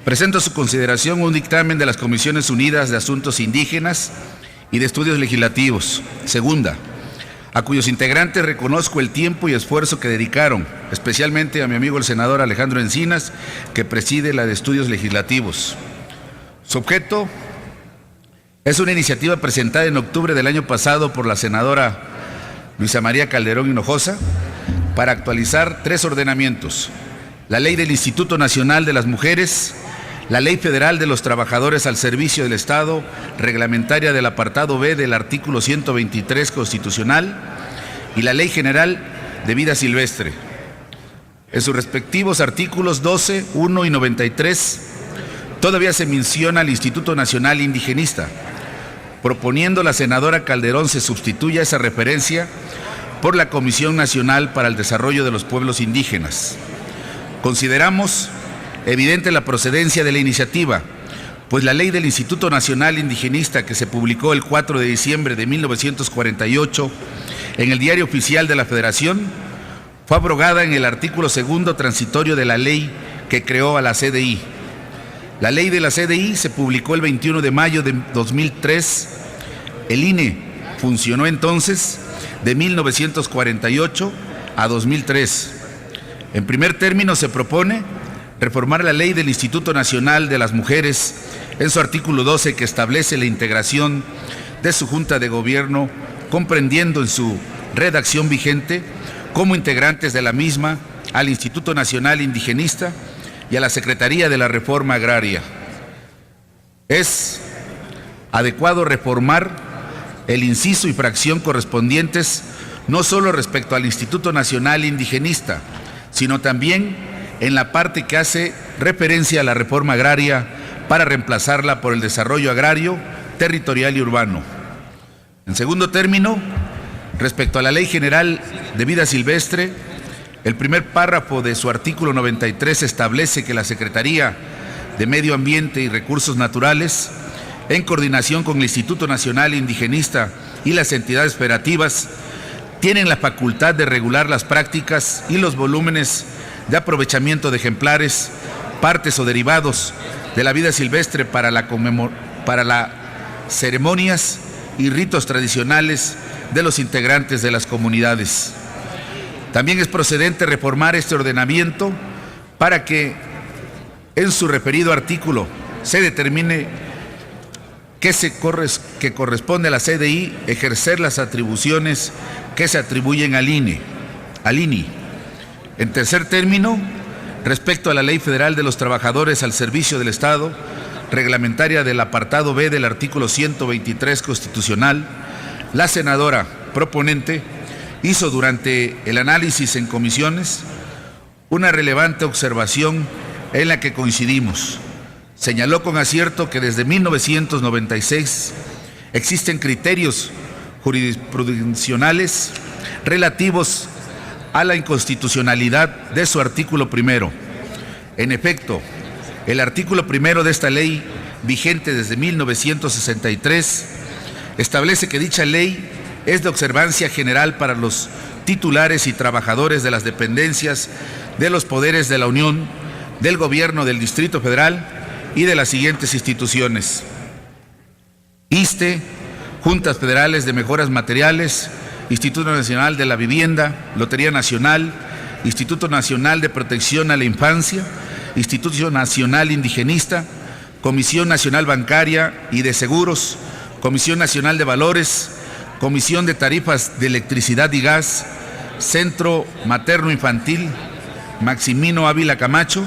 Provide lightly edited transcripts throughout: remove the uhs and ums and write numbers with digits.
Presento a su consideración un dictamen de las Comisiones Unidas de Asuntos Indígenas y de Estudios Legislativos. Segunda, a cuyos integrantes reconozco el tiempo y esfuerzo que dedicaron, especialmente a mi amigo el senador Alejandro Encinas, que preside la de Estudios Legislativos. Su objeto es una iniciativa presentada en octubre del año pasado por la senadora Luisa María Calderón Hinojosa para actualizar 3 ordenamientos: la Ley del Instituto Nacional de las Mujeres, la Ley Federal de los Trabajadores al Servicio del Estado, reglamentaria del apartado B del artículo 123 constitucional, y la Ley General de Vida Silvestre. En sus respectivos artículos 12, 1 y 93, todavía se menciona al Instituto Nacional Indigenista, proponiendo la senadora Calderón se sustituya esa referencia por la Comisión Nacional para el Desarrollo de los Pueblos Indígenas. Consideramos evidente la procedencia de la iniciativa, pues la Ley del Instituto Nacional Indigenista, que se publicó el 4 de diciembre de 1948 en el Diario Oficial de la Federación, fue abrogada en el artículo 2 transitorio de la ley que creó a la CDI. La ley de la CDI se publicó el 21 de mayo de 2003. El INE funcionó entonces de 1948 a 2003. En primer término, se propone reformar la Ley del Instituto Nacional de las Mujeres en su artículo 12, que establece la integración de su Junta de Gobierno, comprendiendo en su redacción vigente como integrantes de la misma al Instituto Nacional Indigenista y a la Secretaría de la Reforma Agraria. Es adecuado reformar el inciso y fracción correspondientes no solo respecto al Instituto Nacional Indigenista, sino también en la parte que hace referencia a la reforma agraria para reemplazarla por el desarrollo agrario, territorial y urbano. En segundo término, respecto a la Ley General de Vida Silvestre, el primer párrafo de su artículo 93 establece que la Secretaría de Medio Ambiente y Recursos Naturales, en coordinación con el Instituto Nacional Indigenista y las entidades federativas, tienen la facultad de regular las prácticas y los volúmenes de aprovechamiento de ejemplares, partes o derivados de la vida silvestre para las ceremonias y ritos tradicionales de los integrantes de las comunidades. También es procedente reformar este ordenamiento para que en su referido artículo se determine que corresponde a la CDI ejercer las atribuciones que se atribuyen al INI. En tercer término, respecto a la Ley Federal de los Trabajadores al Servicio del Estado, reglamentaria del apartado B del artículo 123 constitucional, la senadora proponente hizo durante el análisis en comisiones una relevante observación en la que coincidimos. Señaló con acierto que desde 1996 existen criterios jurisprudenciales relativos a la inconstitucionalidad de su artículo primero. En efecto, el artículo primero de esta ley, vigente desde 1963, establece que dicha ley es de observancia general para los titulares y trabajadores de las dependencias de los poderes de la Unión, del Gobierno del Distrito Federal y de las siguientes instituciones: ISSSTE, Juntas Federales de Mejoras Materiales, Instituto Nacional de la Vivienda, Lotería Nacional, Instituto Nacional de Protección a la Infancia, Instituto Nacional Indigenista, Comisión Nacional Bancaria y de Seguros, Comisión Nacional de Valores, Comisión de Tarifas de Electricidad y Gas, Centro Materno Infantil Maximino Ávila Camacho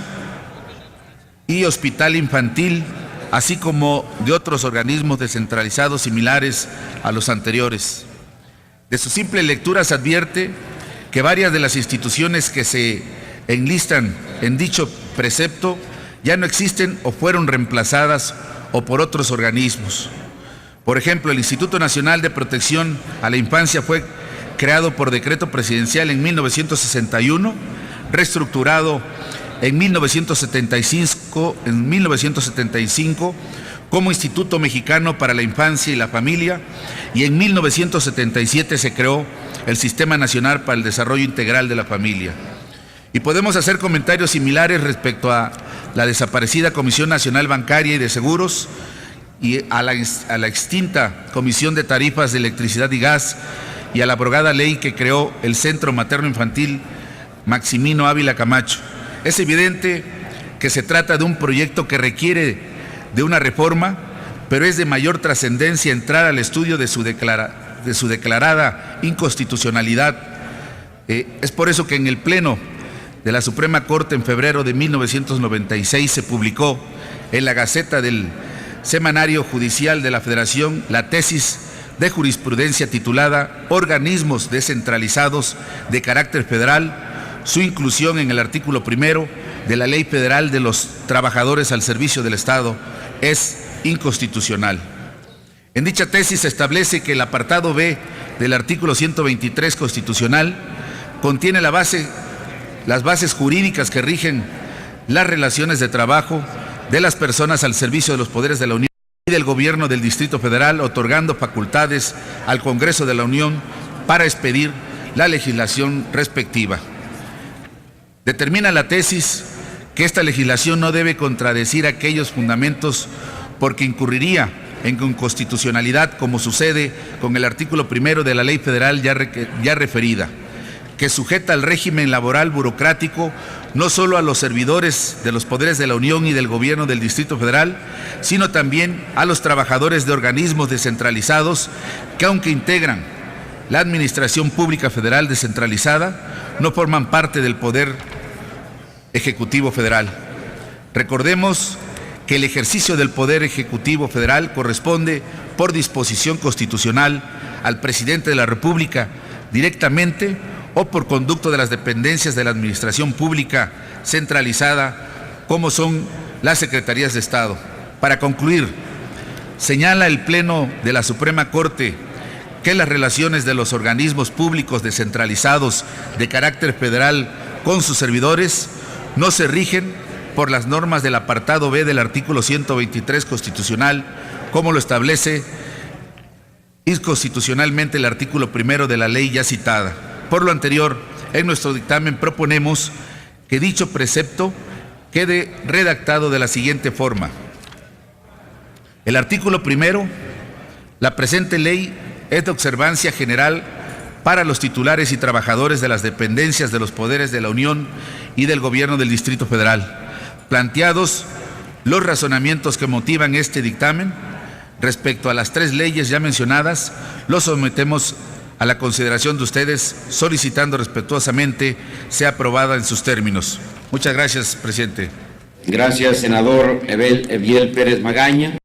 y Hospital Infantil, así como de otros organismos descentralizados similares a los anteriores. De su simple lectura se advierte que varias de las instituciones que se enlistan en dicho precepto ya no existen o fueron reemplazadas o por otros organismos. Por ejemplo, el Instituto Nacional de Protección a la Infancia fue creado por decreto presidencial en 1961, reestructurado en 1975 como Instituto Mexicano para la Infancia y la Familia, y en 1977 se creó el Sistema Nacional para el Desarrollo Integral de la Familia. Y podemos hacer comentarios similares respecto a la desaparecida Comisión Nacional Bancaria y de Seguros y a la extinta Comisión de Tarifas de Electricidad y Gas y a la abrogada ley que creó el Centro Materno Infantil Maximino Ávila Camacho. Es evidente que se trata de un proyecto que requiere de una reforma, pero es de mayor trascendencia entrar al estudio de su declarada inconstitucionalidad. Es por eso que en el Pleno de la Suprema Corte en febrero de 1996 se publicó en la Gaceta del Semanario Judicial de la Federación la tesis de jurisprudencia titulada Organismos descentralizados de carácter federal, su inclusión en el artículo 1 de la Ley Federal de los Trabajadores al Servicio del Estado es inconstitucional. En dicha tesis se establece que el apartado B del artículo 123 constitucional contiene las bases jurídicas que rigen las relaciones de trabajo de las personas al servicio de los poderes de la Unión y del Gobierno del Distrito Federal, otorgando facultades al Congreso de la Unión para expedir la legislación respectiva. Determina la tesis que esta legislación no debe contradecir aquellos fundamentos porque incurriría en inconstitucionalidad, como sucede con el artículo 1 de la Ley Federal ya referida, que sujeta al régimen laboral burocrático no solo a los servidores de los poderes de la Unión y del Gobierno del Distrito Federal, sino también a los trabajadores de organismos descentralizados que, aunque integran la Administración Pública Federal descentralizada, no forman parte del Poder Ejecutivo Federal. Recordemos que el ejercicio del Poder Ejecutivo Federal corresponde por disposición constitucional al Presidente de la República directamente o por conducto de las dependencias de la Administración Pública centralizada, como son las Secretarías de Estado. Para concluir, señala el Pleno de la Suprema Corte que las relaciones de los organismos públicos descentralizados de carácter federal con sus servidores no se rigen por las normas del apartado B del artículo 123 constitucional, como lo establece inconstitucionalmente el artículo 1 de la ley ya citada. Por lo anterior, en nuestro dictamen proponemos que dicho precepto quede redactado de la siguiente forma. El artículo 1, la presente ley es de observancia general para los titulares y trabajadores de las dependencias de los poderes de la Unión y del Gobierno del Distrito Federal. Planteados los razonamientos que motivan este dictamen, respecto a las 3 leyes ya mencionadas, los sometemos a la consideración de ustedes, solicitando respetuosamente sea aprobada en sus términos. Muchas gracias, presidente. Gracias, senador Eviel Pérez Magaña.